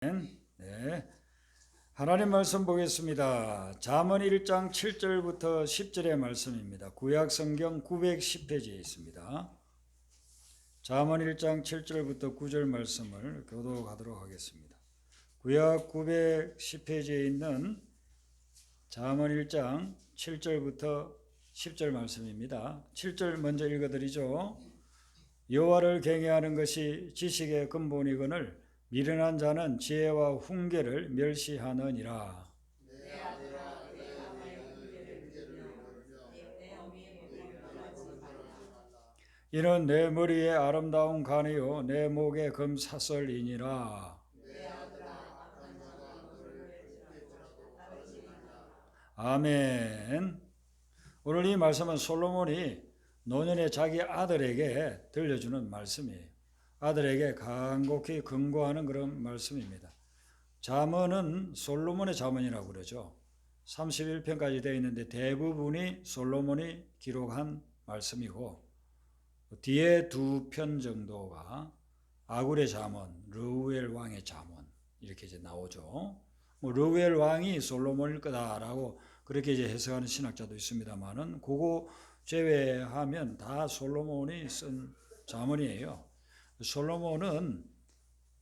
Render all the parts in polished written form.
네. 하나님 말씀 보겠습니다. 잠언 1장 7절부터 10절의 말씀입니다. 구약 성경 910페이지에 있습니다. 잠언 1장 7절부터 9절 말씀을 교독하도록 하겠습니다. 구약 910페이지에 있는 잠언 1장 7절부터 10절 말씀입니다. 7절 먼저 읽어드리죠. 여호와를 경외하는 것이 지식의 근본이거늘 미련한 자는 지혜와 훈계를 멸시하느니라. 이는 내 머리에 아름다운 관이요 내 목에 금사슬이니라. 아멘. 오늘 이 말씀은 솔로몬이 노년에 자기 아들에게 들려주는 말씀이에요. 아들에게 간곡히 권고하는 그런 말씀입니다. 잠언은 솔로몬의 잠언이라고 그러죠. 31편까지 되어 있는데 대부분이 솔로몬이 기록한 말씀이고 뒤에 2편 정도가 아굴의 잠언, 르우엘 왕의 잠언 이렇게 이제 나오죠. 르우엘 왕이 솔로몬일 거다라고 그렇게 이제 해석하는 신학자도 있습니다만은 그거 제외하면 다 솔로몬이 쓴 잠언이에요. 솔로몬은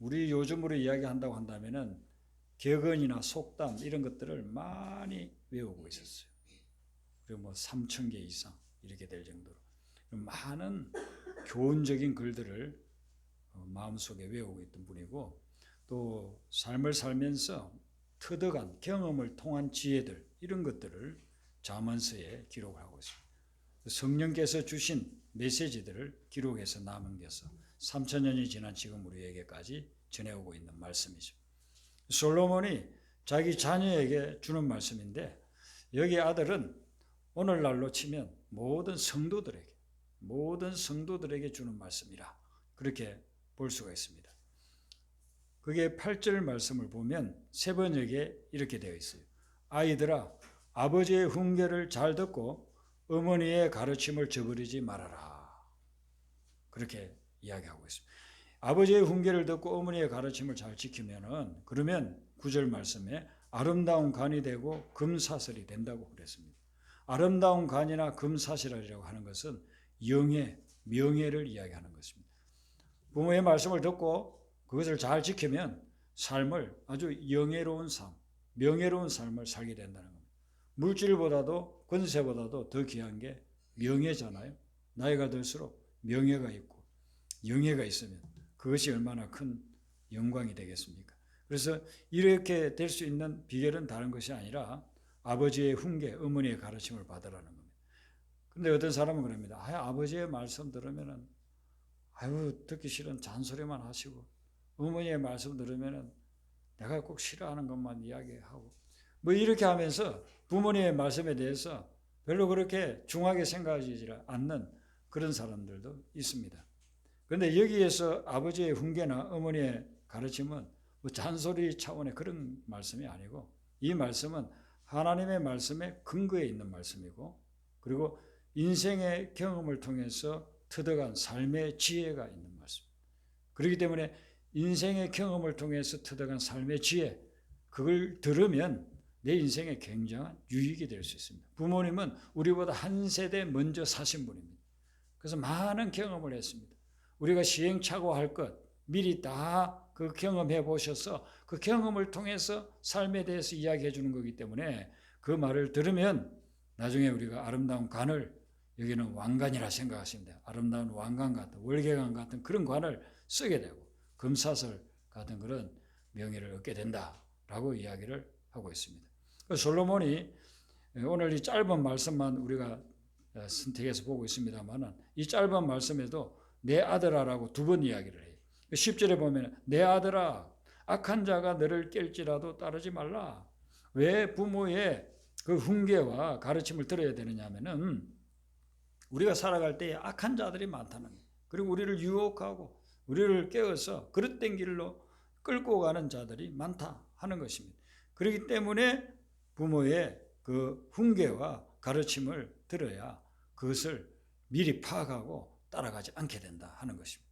우리 요즘으로 이야기한다고 한다면은 격언이나 속담 이런 것들을 많이 외우고 있었어요. 그리고 뭐 3,000개 이상 이렇게 될 정도로 많은 교훈적인 글들을 마음속에 외우고 있던 분이고 또 삶을 살면서 터득한 경험을 통한 지혜들 이런 것들을 잠언서에 기록을 하고 있습니다. 성령께서 주신 메시지들을 기록해서 남겨서 3,000년이 지난 지금 우리에게까지 전해오고 있는 말씀이죠. 솔로몬이 자기 자녀에게 주는 말씀인데 여기 아들은 오늘날로 치면 모든 성도들에게 주는 말씀이라 그렇게 볼 수가 있습니다. 그게 8절 말씀을 보면 세 번역에 이렇게 되어 있어요. 아이들아 아버지의 훈계를 잘 듣고 어머니의 가르침을 저버리지 말아라. 그렇게 이야기하고 있습니다. 아버지의 훈계를 듣고 어머니의 가르침을 잘 지키면은 그러면 9절 말씀에 아름다운 간이 되고 금사슬이 된다고 그랬습니다. 아름다운 간이나 금사슬이라고 하는 것은 영예, 명예를 이야기하는 것입니다. 부모의 말씀을 듣고 그것을 잘 지키면 삶을 아주 영예로운 삶, 명예로운 삶을 살게 된다는 겁니다. 물질보다도 권세보다도 더 귀한 게 명예잖아요. 나이가 들수록 명예가 있고 영예가 있으면 그것이 얼마나 큰 영광이 되겠습니까? 그래서 이렇게 될 수 있는 비결은 다른 것이 아니라 아버지의 훈계, 어머니의 가르침을 받으라는 겁니다. 근데 어떤 사람은 그럽니다. 아버지의 말씀 들으면은 듣기 싫은 잔소리만 하시고 어머니의 말씀 들으면은 내가 꼭 싫어하는 것만 이야기하고 뭐 이렇게 하면서 부모님의 말씀에 대해서 별로 그렇게 중하게 생각하지 않는 그런 사람들도 있습니다. 그런데 여기에서 아버지의 훈계나 어머니의 가르침은 뭐 잔소리 차원의 그런 말씀이 아니고 이 말씀은 하나님의 말씀에 근거해 있는 말씀이고 그리고 인생의 경험을 통해서 터득한 삶의 지혜가 있는 말씀. 그렇기 때문에 인생의 경험을 통해서 터득한 삶의 지혜 그걸 들으면 내 인생에 굉장한 유익이 될 수 있습니다. 부모님은 우리보다 한 세대 먼저 사신 분입니다. 그래서 많은 경험을 했습니다. 우리가 시행착오할 것 미리 다 그 경험해 보셔서 그 경험을 통해서 삶에 대해서 이야기해 주는 거기 때문에 그 말을 들으면 나중에 우리가 아름다운 관을 여기는 왕관이라 생각하시면 돼요. 아름다운 왕관 같은 월계관 같은 그런 관을 쓰게 되고 금사슬 같은 그런 명예를 얻게 된다라고 이야기를 하고 있습니다. 솔로몬이 오늘 이 짧은 말씀만 우리가 선택해서 보고 있습니다만 이 짧은 말씀에도 내 아들아라고 2번 이야기를 해요. 10절에 보면 내 아들아 악한 자가 너를 깰지라도 따르지 말라. 왜 부모의 그 훈계와 가르침을 들어야 되느냐 하면은 우리가 살아갈 때 악한 자들이 많다는 거예요. 그리고 우리를 유혹하고 우리를 깨워서 그릇된 길로 끌고 가는 자들이 많다 하는 것입니다. 그렇기 때문에 부모의 그 훈계와 가르침을 들어야 그것을 미리 파악하고 따라가지 않게 된다 하는 것입니다.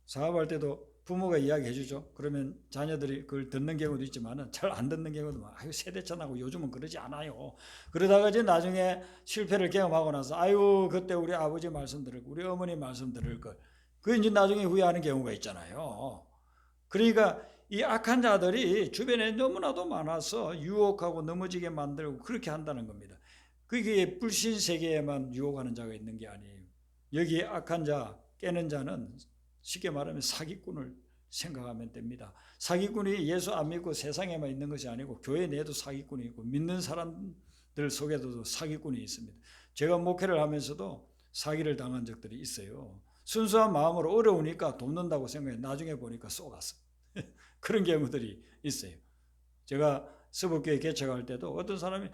사업할 때도 부모가 이야기해 주죠. 그러면 자녀들이 그걸 듣는 경우도 있지만 잘 안 듣는 경우도 많아요. 아유, 세대차나고 요즘은 그러지 않아요. 그러다가 이제 나중에 실패를 경험하고 나서 아유, 그때 우리 아버지 말씀 들을 걸, 우리 어머니 말씀 들을 걸. 그 이제 나중에 후회하는 경우가 있잖아요. 그러니까 이 악한 자들이 주변에 너무나도 많아서 유혹하고 넘어지게 만들고 그렇게 한다는 겁니다. 그게 불신 세계에만 유혹하는 자가 있는 게 아니에요. 여기 악한 자, 깨는 자는 쉽게 말하면 사기꾼을 생각하면 됩니다. 사기꾼이 예수 안 믿고 세상에만 있는 것이 아니고 교회 내에도 사기꾼이 있고 믿는 사람들 속에도 사기꾼이 있습니다. 제가 목회를 하면서도 사기를 당한 적들이 있어요. 순수한 마음으로 어려우니까 돕는다고 생각해 나중에 보니까 쏘갔어. 그런 경우들이 있어요. 제가 서북교회 개척할 때도 어떤 사람이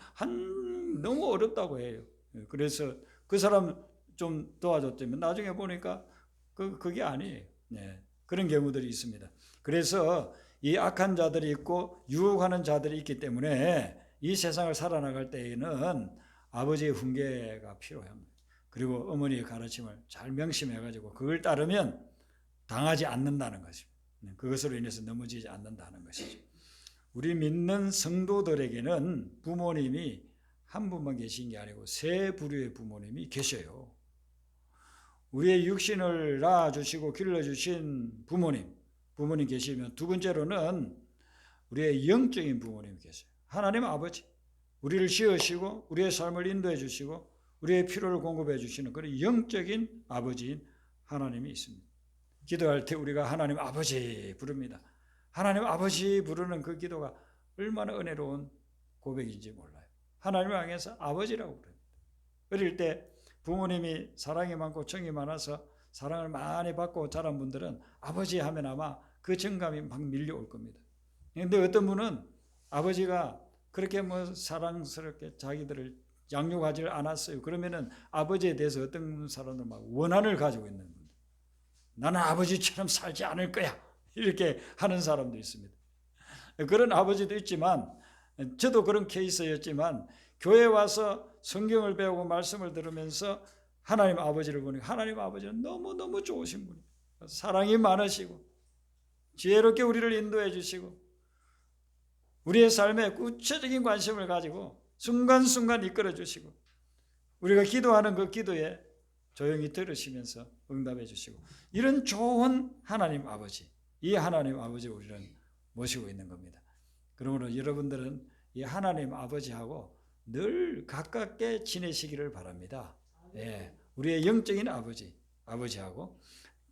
너무 어렵다고 해요. 그래서 그 사람 좀 도와줬다면 나중에 보니까 그게 아니에요. 네, 그런 경우들이 있습니다. 그래서 이 악한 자들이 있고 유혹하는 자들이 있기 때문에 이 세상을 살아나갈 때에는 아버지의 훈계가 필요합니다. 그리고 어머니의 가르침을 잘 명심해가지고 그걸 따르면 당하지 않는다는 것입니다. 그것으로 인해서 넘어지지 않는다는 것이죠. 우리 믿는 성도들에게는 부모님이 한 분만 계신 게 아니고 세 부류의 부모님이 계셔요. 우리의 육신을 낳아주시고 길러주신 부모님 계시면 두 번째로는 우리의 영적인 부모님이 계세요. 하나님 아버지, 우리를 지으시고 우리의 삶을 인도해 주시고 우리의 필요를 공급해 주시는 그런 영적인 아버지인 하나님이 있습니다. 기도할 때 우리가 하나님 아버지 부릅니다. 하나님 아버지 부르는 그 기도가 얼마나 은혜로운 고백인지 몰라요. 하나님을 향해서 아버지라고 부릅니다. 어릴 때 부모님이 사랑이 많고 정이 많아서 사랑을 많이 받고 자란 분들은 아버지 하면 아마 그 정감이 막 밀려올 겁니다. 그런데 어떤 분은 아버지가 그렇게 사랑스럽게 자기들을 양육하지 않았어요. 그러면은 아버지에 대해서 어떤 사람들 막 원한을 가지고 있는 분들. 나는 아버지처럼 살지 않을 거야. 이렇게 하는 사람도 있습니다. 그런 아버지도 있지만 저도 그런 케이스였지만 교회에 와서 성경을 배우고 말씀을 들으면서 하나님 아버지를 보니 하나님 아버지는 너무너무 좋으신 분이에요. 사랑이 많으시고 지혜롭게 우리를 인도해 주시고 우리의 삶에 구체적인 관심을 가지고 순간순간 이끌어 주시고 우리가 기도하는 그 기도에 조용히 들으시면서 응답해 주시고 이런 좋은 하나님 아버지, 이 하나님 아버지 우리는 모시고 있는 겁니다. 그러므로 여러분들은 이 하나님 아버지하고 늘 가깝게 지내시기를 바랍니다. 예, 우리의 영적인 아버지하고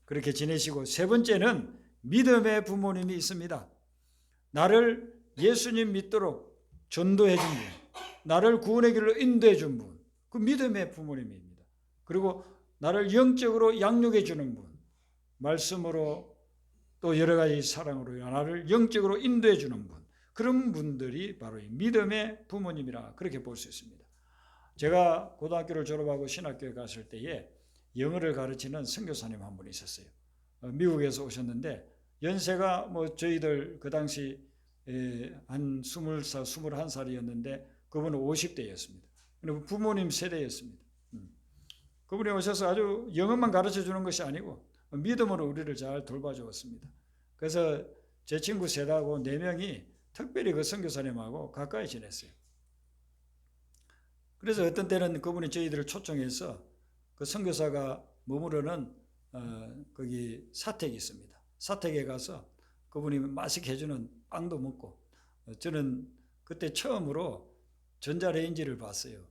그렇게 지내시고 세 번째는 믿음의 부모님이 있습니다. 나를 예수님 믿도록 전도해 준 분, 나를 구원의 길로 인도해 준 분, 그 믿음의 부모님입니다. 그리고 나를 영적으로 양육해 주는 분, 말씀으로 또 여러 가지 사랑으로 나를 영적으로 인도해 주는 분, 그런 분들이 바로 이 믿음의 부모님이라 그렇게 볼 수 있습니다. 제가 고등학교를 졸업하고 신학교에 갔을 때에 영어를 가르치는 선교사님 한 분이 있었어요. 미국에서 오셨는데 연세가 저희들 그 당시 한 20살, 21살이었는데 그분은 50대였습니다. 부모님 세대였습니다. 그분이 오셔서 아주 영어만 가르쳐 주는 것이 아니고 믿음으로 우리를 잘 돌봐주었습니다. 그래서 제 친구 셋하고 4명이 특별히 그 선교사님하고 가까이 지냈어요. 그래서 어떤 때는 그분이 저희들을 초청해서 그 선교사가 머무르는 거기 사택이 있습니다. 사택에 가서 그분이 맛있게 해주는 빵도 먹고 저는 그때 처음으로 전자레인지를 봤어요.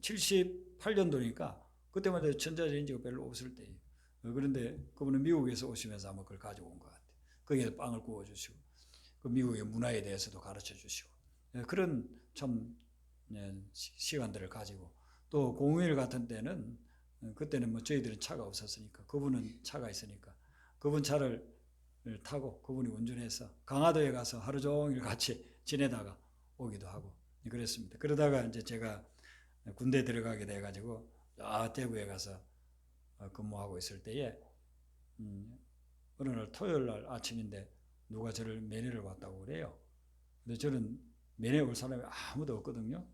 78년도니까 그때마다 전자레인지가 별로 없을 때예요. 그런데 그분은 미국에서 오시면서 아마 그걸 가지고 온 것 같아요. 거기에 빵을 구워주시고 그 미국의 문화에 대해서도 가르쳐 주시고 그런 참 시간들을 가지고 또 공휴일 같은 때는 그때는 저희들은 차가 없었으니까 그분은 차가 있으니까 그분 차를 타고 그분이 운전해서 강화도에 가서 하루 종일 같이 지내다가 오기도 하고 그랬습니다. 그러다가 이제 제가 군대 들어가게 돼가지고 대구에 가서 근무하고 있을 때에 어느 날 토요일 날 아침인데 누가 저를 면회를 왔다고 그래요. 근데 저는 면회 올 사람이 아무도 없거든요.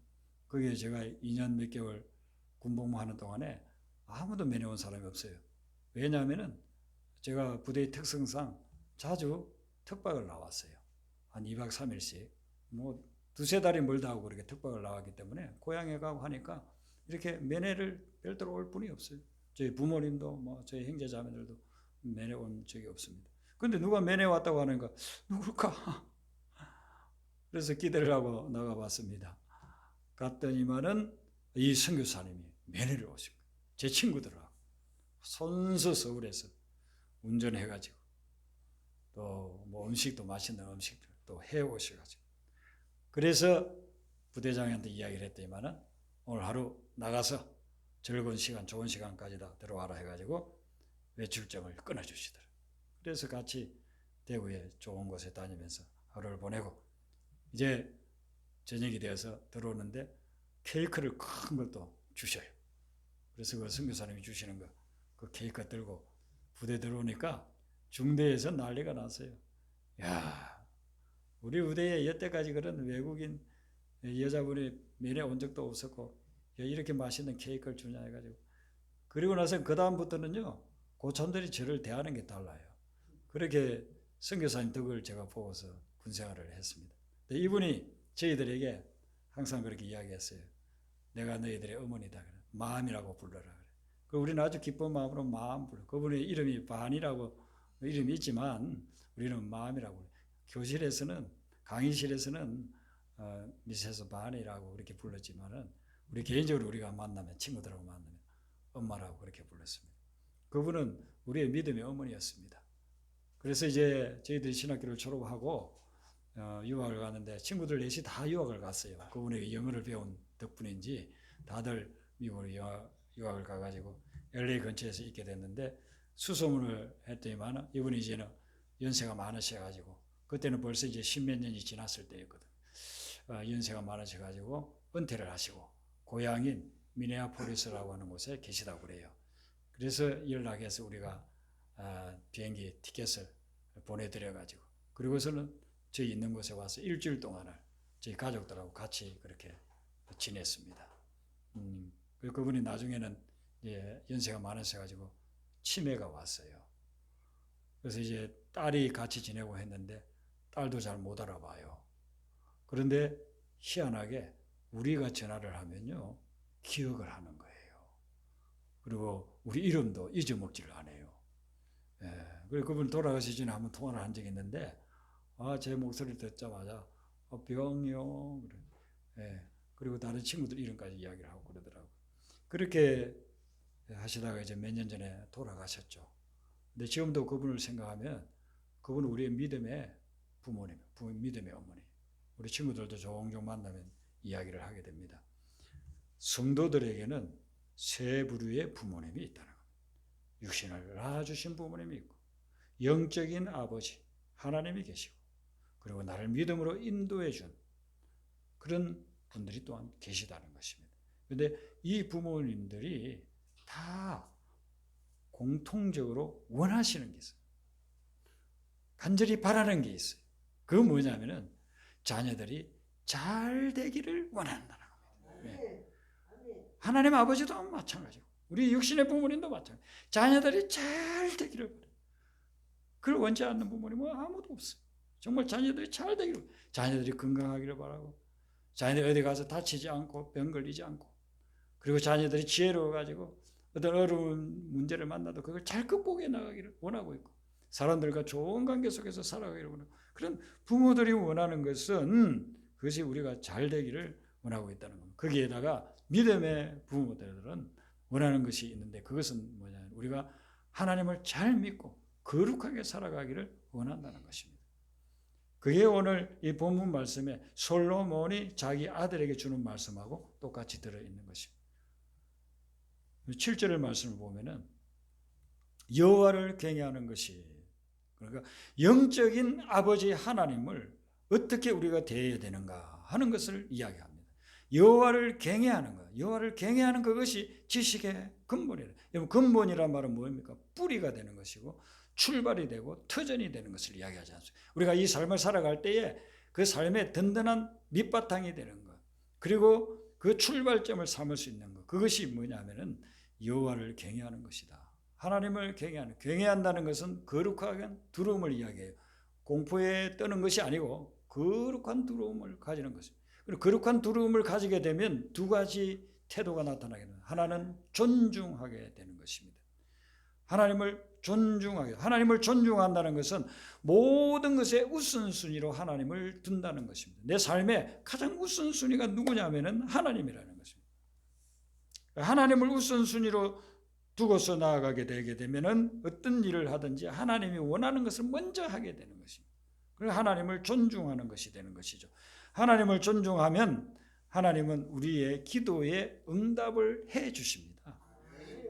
거기에 제가 2년 몇 개월 군복무하는 동안에 아무도 면회 온 사람이 없어요. 왜냐하면은 제가 부대의 특성상 자주 특박을 나왔어요. 한 2박 3일씩. 뭐 두세 달이 멀다 하고 그렇게 특박을 나왔기 때문에 고향에 가고 하니까 이렇게 면회를 별도로 올 분이 없어요. 저희 부모님도 뭐 저희 형제 자매들도 면회 온 적이 없습니다. 근데 누가 면회 왔다고 하니까 누굴까? 그래서 기대를 하고 나가봤습니다. 갔더니만은 이 선교사님이 면회를 오신 거예요. 제 친구들하고 손수 서울에서 운전해가지고 또 뭐 음식도 맛있는 음식들 또 해오셔가지고 그래서 부대장한테 이야기를 했더니만은 오늘 하루 나가서 즐거운 시간, 좋은 시간까지 다 들어와라 해가지고 외출증을 끊어주시더라. 그래서 같이 대구에 좋은 곳에 다니면서 하루를 보내고 이제 저녁이 되어서 들어오는데 케이크를 큰 것도 주셔요. 그래서 그 선교사님이 주시는 거 그 케이크 들고 부대 들어오니까 중대에서 난리가 났어요. 야, 우리 부대에 여태까지 그런 외국인 여자분이 면회 온 적도 없었고 이렇게 맛있는 케이크를 주냐 해가지고 그리고 나서 그 다음부터는요 고참들이 저를 대하는 게 달라요. 그렇게 선교사님 덕을 제가 보고서 군생활을 했습니다. 이분이 저희들에게 항상 그렇게 이야기했어요. 내가 너희들의 어머니다. 마음이라고 불러라. 우리는 아주 기쁜 마음으로 마음 불러. 그분의 이름이 반이라고 이름이 있지만 우리는 마음이라고 불러. 교실에서는 강의실에서는 미세서 반이라고 그렇게 불렀지만은 우리 개인적으로 우리가 만나면 친구들하고 만나면 엄마라고 그렇게 불렀습니다. 그분은 우리의 믿음의 어머니였습니다. 그래서 이제 저희들이 신학교를 졸업하고 유학을 가는데 친구들 넷이 다 유학을 갔어요. 그분에게 영어를 배운 덕분인지 다들 미국으로 유학을 가가지고 LA 근처에서 있게 됐는데 수소문을 했더니만 이분이 이제는 연세가 많으셔가지고 그때는 벌써 이제 십몇 년이 지났을 때였거든. 연세가 많으셔가지고 은퇴를 하시고 고향인 미네아폴리스라고 하는 곳에 계시다고 그래요. 그래서 연락해서 우리가 비행기 티켓을 보내드려가지고 그리고서는 저희 있는 곳에 와서 일주일 동안을 저희 가족들하고 같이 그렇게 지냈습니다. 그분이 나중에는 이제 연세가 많으셔가지고 치매가 왔어요. 그래서 이제 딸이 같이 지내고 했는데 딸도 잘 못 알아봐요. 그런데 희한하게 우리가 전화를 하면요 기억을 하는 거예요. 그리고 우리 이름도 잊어먹지를 않아요. 그리고 그분 돌아가시기 전에 한번 통화를 한 적이 있는데 제 목소리를 듣자마자 병이요. 그리고 다른 친구들 이름까지 이야기를 하고 그러더라고요. 그렇게 하시다가 이제 몇 년 전에 돌아가셨죠. 근데 지금도 그분을 생각하면 그분은 우리의 믿음의 부모님, 믿음의 어머니. 우리 친구들도 종종 만나면 이야기를 하게 됩니다. 성도들에게는 세 부류의 부모님이 있다는 겁니다. 육신을 낳아주신 부모님이 있고 영적인 아버지 하나님이 계시고 그리고 나를 믿음으로 인도해 준 그런 분들이 또한 계시다는 것입니다. 그런데 이 부모님들이 다 공통적으로 원하시는 게 있어요. 간절히 바라는 게 있어요. 그건 뭐냐면은 자녀들이 잘 되기를 원한다는 겁니다. 하나님 아버지도 마찬가지고 우리 육신의 부모님도 마찬가지고 자녀들이 잘 되기를 바라요. 그걸 원치 않는 부모님은 아무도 없어요. 정말 자녀들이 잘 되기를, 자녀들이 건강하기를 바라고 자녀들이 어디 가서 다치지 않고 병 걸리지 않고 그리고 자녀들이 지혜로워가지고 어떤 어려운 문제를 만나도 그걸 잘 극복해 나가기를 원하고 있고 사람들과 좋은 관계 속에서 살아가기를 원하고 그런 부모들이 원하는 것은 그것이 우리가 잘 되기를 원하고 있다는 겁니다. 거기에다가 믿음의 부모들은 원하는 것이 있는데 그것은 뭐냐면 우리가 하나님을 잘 믿고 거룩하게 살아가기를 원한다는 것입니다. 그게 오늘 이 본문 말씀에 솔로몬이 자기 아들에게 주는 말씀하고 똑같이 들어있는 것입니다. 7절의 말씀을 보면은 여호와를 경외하는 것이 그러니까 영적인 아버지 하나님을 어떻게 우리가 대해야 되는가 하는 것을 이야기합니다. 여호와를 경외하는 것, 여호와를 경외하는 그것이 지식의 근본이라. 여러분 근본이란 말은 뭡니까? 뿌리가 되는 것이고 출발이 되고 터전이 되는 것을 이야기하지 않습니까? 우리가 이 삶을 살아갈 때에 그 삶의 든든한 밑바탕이 되는 것 그리고 그 출발점을 삼을 수 있는 것 그것이 뭐냐면은 여호와를 경외하는 것이다 하나님을 경외한다는 것은 거룩한 두려움을 이야기해요. 공포에 떠는 것이 아니고 거룩한 두려움을 가지는 것입니다. 그리고 거룩한 두려움을 가지게 되면 두 가지 태도가 나타나게 됩니다. 하나는 존중하게 되는 것입니다. 하나님을 존중한다는 것은 모든 것의 우선순위로 하나님을 둔다는 것입니다. 내 삶의 가장 우선순위가 누구냐면은 하나님이라는 것입니다. 하나님을 우선순위로 두고서 나아가게 되게 되면은 어떤 일을 하든지 하나님이 원하는 것을 먼저 하게 되는 것입니다. 그래서 하나님을 존중하는 것이 되는 것이죠. 하나님을 존중하면 하나님은 우리의 기도에 응답을 해 주십니다.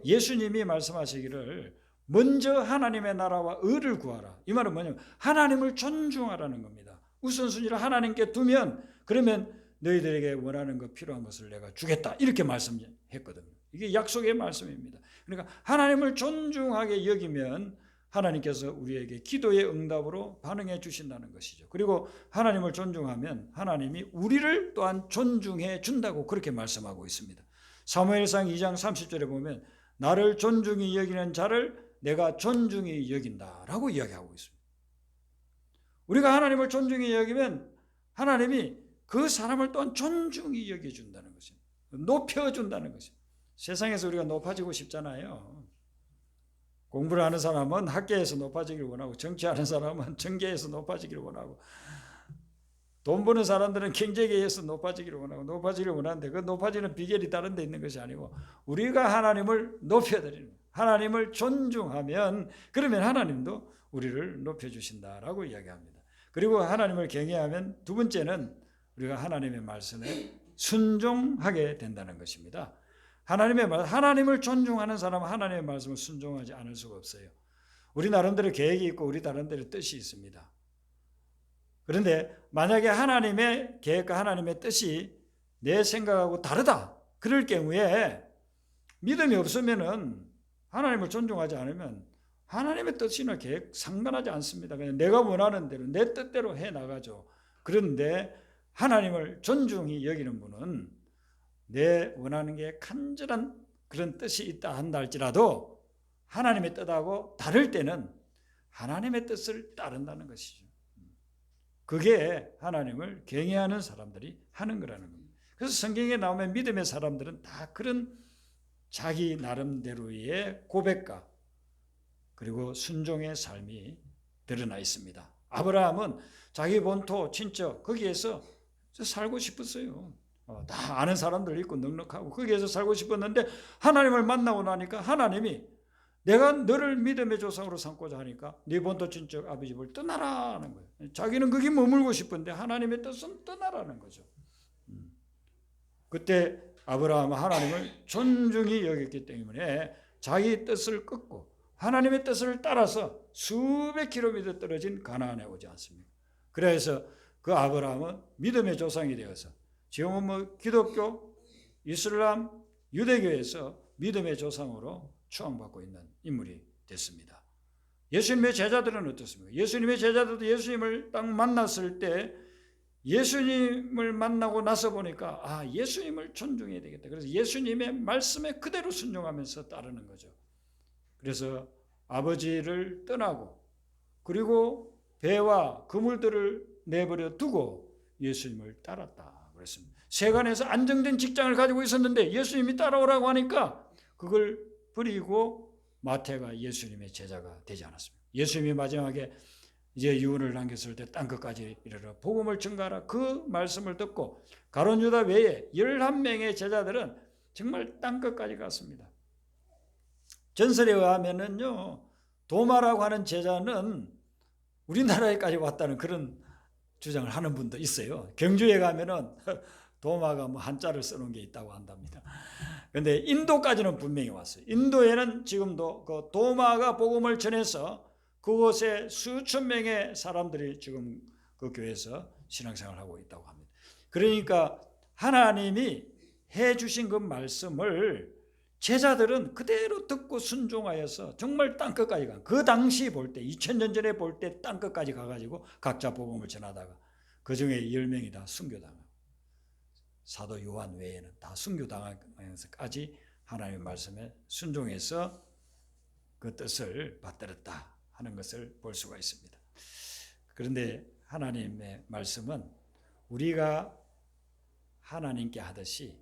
예수님이 말씀하시기를 먼저 하나님의 나라와 의를 구하라. 이 말은 뭐냐면 하나님을 존중하라는 겁니다. 우선순위를 하나님께 두면 그러면 너희들에게 원하는 것 필요한 것을 내가 주겠다. 이렇게 말씀했거든요. 이게 약속의 말씀입니다. 그러니까 하나님을 존중하게 여기면 하나님께서 우리에게 기도의 응답으로 반응해 주신다는 것이죠. 그리고 하나님을 존중하면 하나님이 우리를 또한 존중해 준다고 그렇게 말씀하고 있습니다. 사무엘상 2장 30절에 보면 나를 존중히 여기는 자를 내가 존중히 여긴다라고 이야기하고 있습니다. 우리가 하나님을 존중히 여기면 하나님이 그 사람을 또한 존중히 여겨준다는 것입니다. 높여준다는 것입니다. 세상에서 우리가 높아지고 싶잖아요. 공부를 하는 사람은 학계에서 높아지기를 원하고, 정치하는 사람은 정계에서 높아지기를 원하고, 돈 버는 사람들은 경제계에서 높아지기를 원하고, 높아지기를 원하는데 그 높아지는 비결이 다른 데 있는 것이 아니고 우리가 하나님을 높여드리는 거예요. 하나님을 존중하면 그러면 하나님도 우리를 높여주신다라고 이야기합니다. 그리고 하나님을 경외하면 두 번째는 우리가 하나님의 말씀에 순종하게 된다는 것입니다. 하나님을 존중하는 사람은 하나님의 말씀을 순종하지 않을 수가 없어요. 우리 나름대로 계획이 있고 우리 나름대로 뜻이 있습니다. 그런데 만약에 하나님의 계획과 하나님의 뜻이 내 생각하고 다르다. 그럴 경우에 믿음이 없으면은 하나님을 존중하지 않으면 하나님의 뜻이나 계획 상관하지 않습니다. 그냥 내가 원하는 대로 내 뜻대로 해 나가죠. 그런데 하나님을 존중히 여기는 분은 내 원하는 게 간절한 그런 뜻이 있다 한다 할지라도 하나님의 뜻하고 다를 때는 하나님의 뜻을 따른다는 것이죠. 그게 하나님을 경외하는 사람들이 하는 거라는 겁니다. 그래서 성경에 나오면 믿음의 사람들은 다 그런 자기 나름대로의 고백과 그리고 순종의 삶이 드러나 있습니다. 아브라함은 자기 본토 친척 거기에서 살고 싶었어요. 다 아는 사람들 있고 넉넉하고 거기에서 살고 싶었는데 하나님을 만나고 나니까 하나님이 내가 너를 믿음의 조상으로 삼고자 하니까 네 본토 친척 아버지 집을 떠나라는 거예요. 자기는 거기 머물고 싶은데 하나님의 뜻은 떠나라는 거죠. 그때 아브라함은 하나님을 존중히 여겼기 때문에 자기 뜻을 끊고 하나님의 뜻을 따라서 수백 킬로미터 떨어진 가나안에 오지 않습니까? 그래서 그 아브라함은 믿음의 조상이 되어서 지금은 뭐 기독교, 이슬람, 유대교에서 믿음의 조상으로 추앙받고 있는 인물이 됐습니다. 예수님의 제자들은 어떻습니까? 예수님의 제자들도 예수님을 딱 만났을 때 예수님을 만나고 나서 보니까 예수님을 존중해야 되겠다. 그래서 예수님의 말씀에 그대로 순종하면서 따르는 거죠. 그래서 아버지를 떠나고 그리고 배와 그물들을 내버려 두고 예수님을 따랐다 그랬습니다. 세간에서 안정된 직장을 가지고 있었는데 예수님이 따라오라고 하니까 그걸 버리고 마태가 예수님의 제자가 되지 않았습니다. 예수님이 마지막에 이제 유언을 남겼을 때 땅끝까지 이르러 복음을 전가하라 그 말씀을 듣고 가룟 유다 외에 11명의 제자들은 정말 땅끝까지 갔습니다. 전설에 의하면은요 도마라고 하는 제자는 우리나라에까지 왔다는 그런 주장을 하는 분도 있어요. 경주에 가면은 도마가 뭐 한자를 써놓은 게 있다고 한답니다. 그런데 인도까지는 분명히 왔어요. 인도에는 지금도 그 도마가 복음을 전해서 그곳에 수천 명의 사람들이 지금 그 교회에서 신앙생활을 하고 있다고 합니다. 그러니까 하나님이 해주신 그 말씀을 제자들은 그대로 듣고 순종하여서 정말 땅끝까지 간. 그 당시 볼 때 2000년 전에 볼 때 땅끝까지 가가지고 각자 복음을 전하다가 그 중에 10명이 다 순교당하고 사도 요한 외에는 다 순교당하면서까지 하나님의 말씀에 순종해서 그 뜻을 받들었다 하는 것을 볼 수가 있습니다. 그런데 하나님의 말씀은 우리가 하나님께 하듯이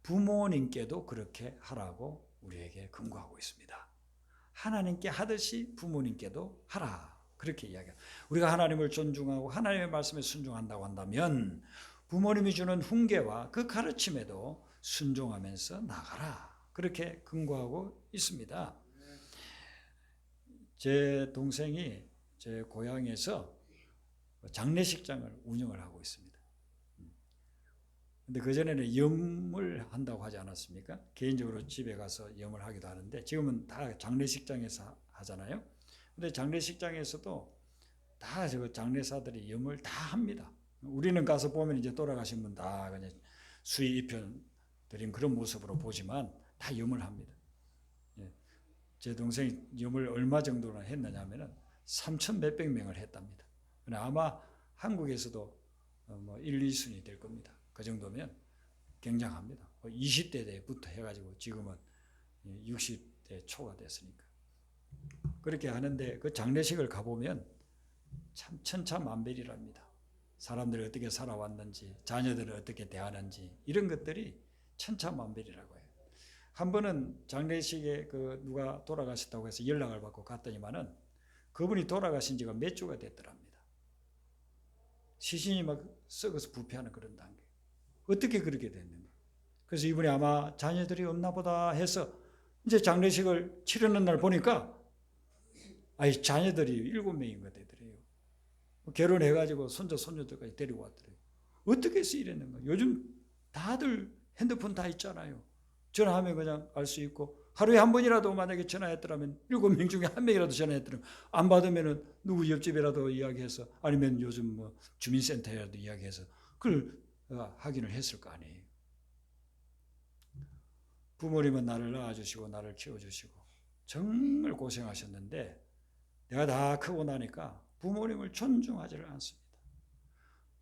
부모님께도 그렇게 하라고 우리에게 권고하고 있습니다. 하나님께 하듯이 부모님께도 하라. 그렇게 이야기해요. 우리가 하나님을 존중하고 하나님의 말씀에 순종한다고 한다면 부모님이 주는 훈계와 그 가르침에도 순종하면서 나가라. 그렇게 권고하고 있습니다. 제 동생이 제 고향에서 장례식장을 운영을 하고 있습니다. 근데 그전에는 염을 한다고 하지 않았습니까? 개인적으로 집에 가서 염을 하기도 하는데 지금은 다 장례식장에서 하잖아요. 근데 장례식장에서도 다 저 장례사들이 염을 다 합니다. 우리는 가서 보면 이제 돌아가신 분 다 그냥 수의 입혀 드린 그런 모습으로 보지만 다 염을 합니다. 제 동생이 염을 얼마 정도나 했느냐면은 3천 몇백 명을 했답니다. 아마 한국에서도 뭐 1, 2순위 될 겁니다. 그 정도면 굉장합니다. 20대 때부터 해가지고 지금은 60대 초가 됐으니까. 그렇게 하는데 그 장례식을 가보면 참 천차만별이랍니다. 사람들이 어떻게 살아왔는지, 자녀들을 어떻게 대하는지 이런 것들이 천차만별이라고 해요. 한 번은 장례식에 그 누가 돌아가셨다고 해서 연락을 받고 갔더니만은 그분이 돌아가신 지가 몇 주가 됐더랍니다. 시신이 막 썩어서 부패하는 그런 단계. 어떻게 그렇게 됐는가? 그래서 이분이 아마 자녀들이 없나 보다 해서 이제 장례식을 치르는 날 보니까 자녀들이 7명인 것 되더래요. 결혼해가지고 손자 손녀들까지 데리고 왔더래요. 어떻게 해서 이랬는가? 요즘 다들 핸드폰 다 있잖아요. 전화하면 그냥 알 수 있고 하루에 한 번이라도 만약에 전화했더라면 7명 중에 한 명이라도 전화했더라면 안 받으면은 누구 옆집이라도 이야기해서 아니면 요즘 뭐 주민센터에라도 이야기해서 그걸 확인을 했을 거 아니에요. 부모님은 나를 낳아주시고 나를 키워주시고 정말 고생하셨는데 내가 다 크고 나니까 부모님을 존중하지를 않습니다.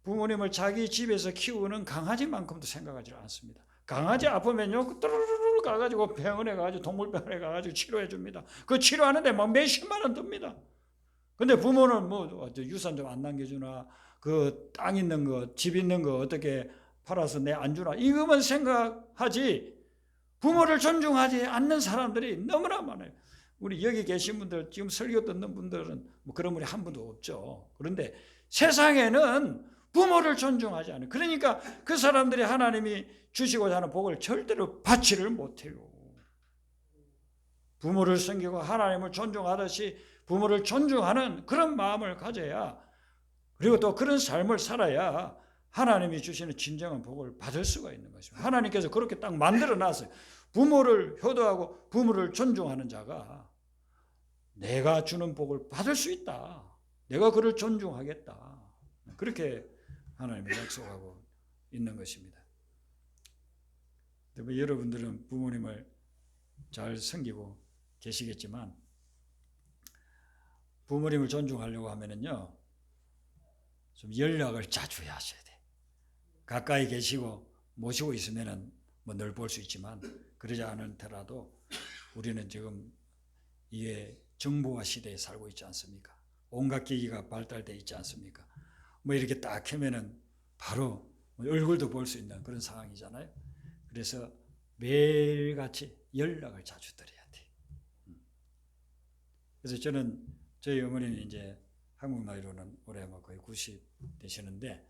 부모님을 자기 집에서 키우는 강아지만큼도 생각하지 않습니다. 강아지 아프면요 뚜루루루 가가지고 병원에 가가지고 동물병원에 가가지고 치료해 줍니다. 그 치료하는데 막 몇십만 원 듭니다. 근데 부모는 뭐 유산 좀 안 남겨주나 그 땅 있는 거 집 있는 거 어떻게 팔아서 내 안 주나 이것만 생각하지 부모를 존중하지 않는 사람들이 너무나 많아요. 우리 여기 계신 분들 지금 설교 듣는 분들은 뭐 그런 분이 한 분도 없죠. 그런데 세상에는 부모를 존중하지 않아요. 그러니까 그 사람들이 하나님이 주시고자 하는 복을 절대로 받지를 못해요. 부모를 섬기고 하나님을 존중하듯이 부모를 존중하는 그런 마음을 가져야 그리고 또 그런 삶을 살아야 하나님이 주시는 진정한 복을 받을 수가 있는 것입니다. 하나님께서 그렇게 딱 만들어 놨어요. 부모를 효도하고 부모를 존중하는 자가 내가 주는 복을 받을 수 있다. 내가 그를 존중하겠다. 그렇게 하나님이 약속하고 있는 것입니다. 여러분들은 부모님을 잘 섬기고 계시겠지만 부모님을 존중하려고 하면은요 좀 연락을 자주 하셔야 돼. 가까이 계시고 모시고 있으면은 뭐 늘 볼 수 있지만 그러지 않더라도 우리는 지금 이게 정보화 시대에 살고 있지 않습니까? 온갖 기기가 발달되어 있지 않습니까? 뭐 이렇게 딱 하면은 바로 얼굴도 볼 수 있는 그런 상황이잖아요. 그래서 매일같이 연락을 자주 드려야 돼. 그래서 저는 저희 어머니는 이제 한국 나이로는 올해 뭐 거의 90 되시는데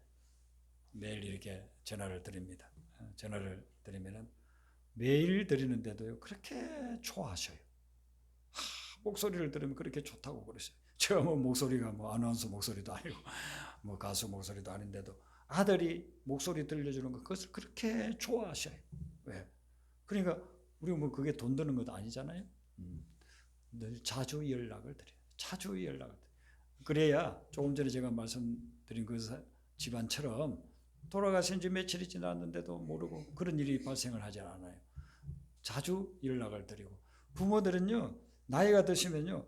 매일 이렇게 전화를 드립니다. 전화를 드리면은 매일 드리는데도요 그렇게 좋아하셔요. 목소리를 들으면 그렇게 좋다고 그러셔요. 제가 뭐 목소리가 뭐 아나운서 목소리도 아니고 뭐 가수 목소리도 아닌데도 아들이 목소리 들려주는 것 그것을 그렇게 좋아하셔요. 왜? 그러니까 우리 뭐 그게 돈 드는 것도 아니잖아요. 늘 자주 연락을 드려요. 자주 연락을 드려요. 그래야 조금 전에 제가 말씀드린 그 집안처럼 돌아가신 지 며칠이 지났는데도 모르고 그런 일이 발생을 하지 않아요. 자주 연락을 드리고 부모들은요 나이가 드시면요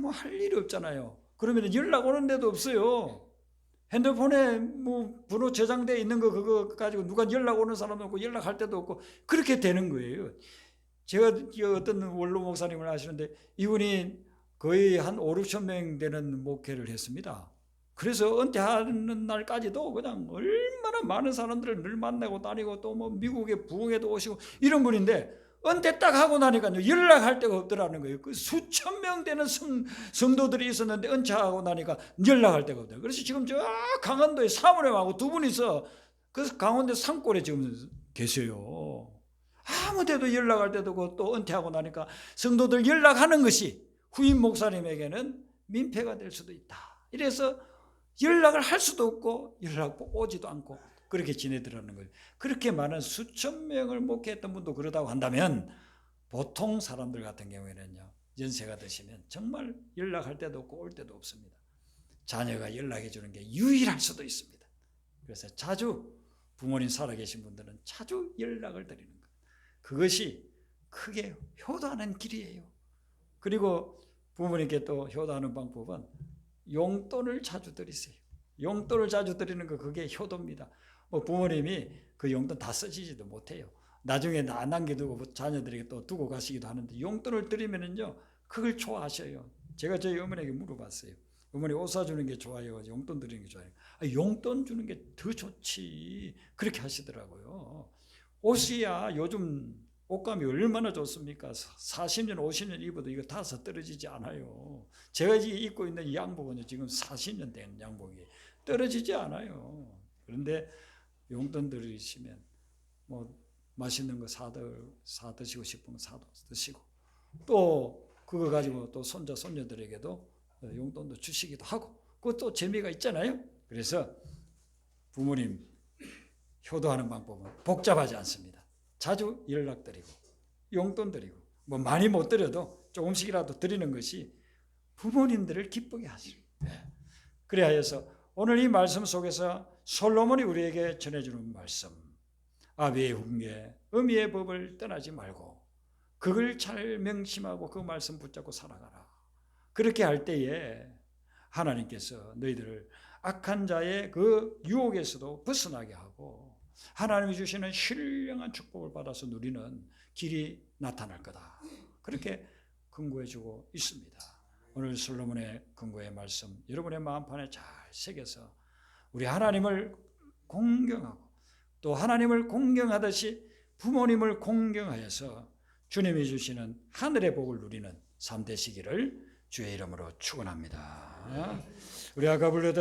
뭐 할 일이 없잖아요. 그러면 연락 오는데도 없어요. 핸드폰에 뭐 번호 저장돼 있는 거 그거 가지고 누가 연락 오는 사람도 없고 연락할 때도 없고 그렇게 되는 거예요. 제가 어떤 원로 목사님을 아시는데 이분이 거의 한 5, 6천 명 되는 목회를 했습니다. 그래서 은퇴하는 날까지도 그냥 얼마나 많은 사람들을 늘 만나고 다니고 또 뭐 미국에 부흥회도 오시고 이런 분인데 은퇴 딱 하고 나니까요 연락할 데가 없더라는 거예요. 그 수천 명 되는 성도들이 있었는데 은퇴하고 나니까 연락할 데가 없더라고요. 그래서 지금 저 강원도에 사모님하고 두 분이서 그 강원도 산골에 지금 계세요. 아무 데도 연락할 데도 없고 또 은퇴하고 나니까 성도들 연락하는 것이 후임 목사님에게는 민폐가 될 수도 있다. 이래서 연락을 할 수도 없고 연락 오지도 않고 그렇게 지내더라는 거예요. 그렇게 많은 수천 명을 목회했던 분도 그러다고 한다면 보통 사람들 같은 경우에는요 연세가 드시면 정말 연락할 때도 없고 올 때도 없습니다. 자녀가 연락해 주는 게 유일할 수도 있습니다. 그래서 자주 부모님 살아계신 분들은 자주 연락을 드리는 거예요. 그것이 크게 효도하는 길이에요. 그리고 부모님께 또 효도하는 방법은 용돈을 자주 드리세요. 용돈을 자주 드리는 거 그게 효도입니다. 부모님이 그 용돈 다 쓰시지도 못해요. 나중에 안 남겨두고 자녀들에게 또 두고 가시기도 하는데 용돈을 드리면은요 그걸 좋아하셔요. 제가 저희 어머니에게 물어봤어요. 어머니 옷 사주는 게 좋아요? 용돈 드리는 게 좋아요? 용돈 주는 게 더 좋지. 그렇게 하시더라고요. 옷이야 요즘 옷감이 얼마나 좋습니까? 40년 50년 입어도 이거 다 떨어지지 않아요. 제가 입고 있는 이 양복은 지금 40년 된 양복이 떨어지지 않아요. 그런데 용돈 들이시면 뭐 맛있는 거 사 드시고 싶으면 사도 드시고 또 그거 가지고 또 손자 손녀들에게도 용돈도 주시기도 하고 그것도 재미가 있잖아요. 그래서 부모님 효도하는 방법은 복잡하지 않습니다. 자주 연락드리고 용돈 드리고 뭐 많이 못 드려도 조금씩이라도 드리는 것이 부모님들을 기쁘게 하시죠. 그래서 오늘 이 말씀 속에서 솔로몬이 우리에게 전해주는 말씀, 아비의 훈계, 어미의 법을 떠나지 말고 그걸 잘 명심하고 그 말씀 붙잡고 살아가라. 그렇게 할 때에 하나님께서 너희들을 악한 자의 그 유혹에서도 벗어나게 하고 하나님이 주시는 신령한 축복을 받아서 누리는 길이 나타날 거다. 그렇게 권고해주고 있습니다. 오늘 솔로몬의 권고의 말씀 여러분의 마음판에 잘 새겨서 우리 하나님을 공경하고 또 하나님을 공경하듯이 부모님을 공경하여서 주님이 주시는 하늘의 복을 누리는 삶 되시기를 주의 이름으로 축원합니다. 우리 아까 불렀던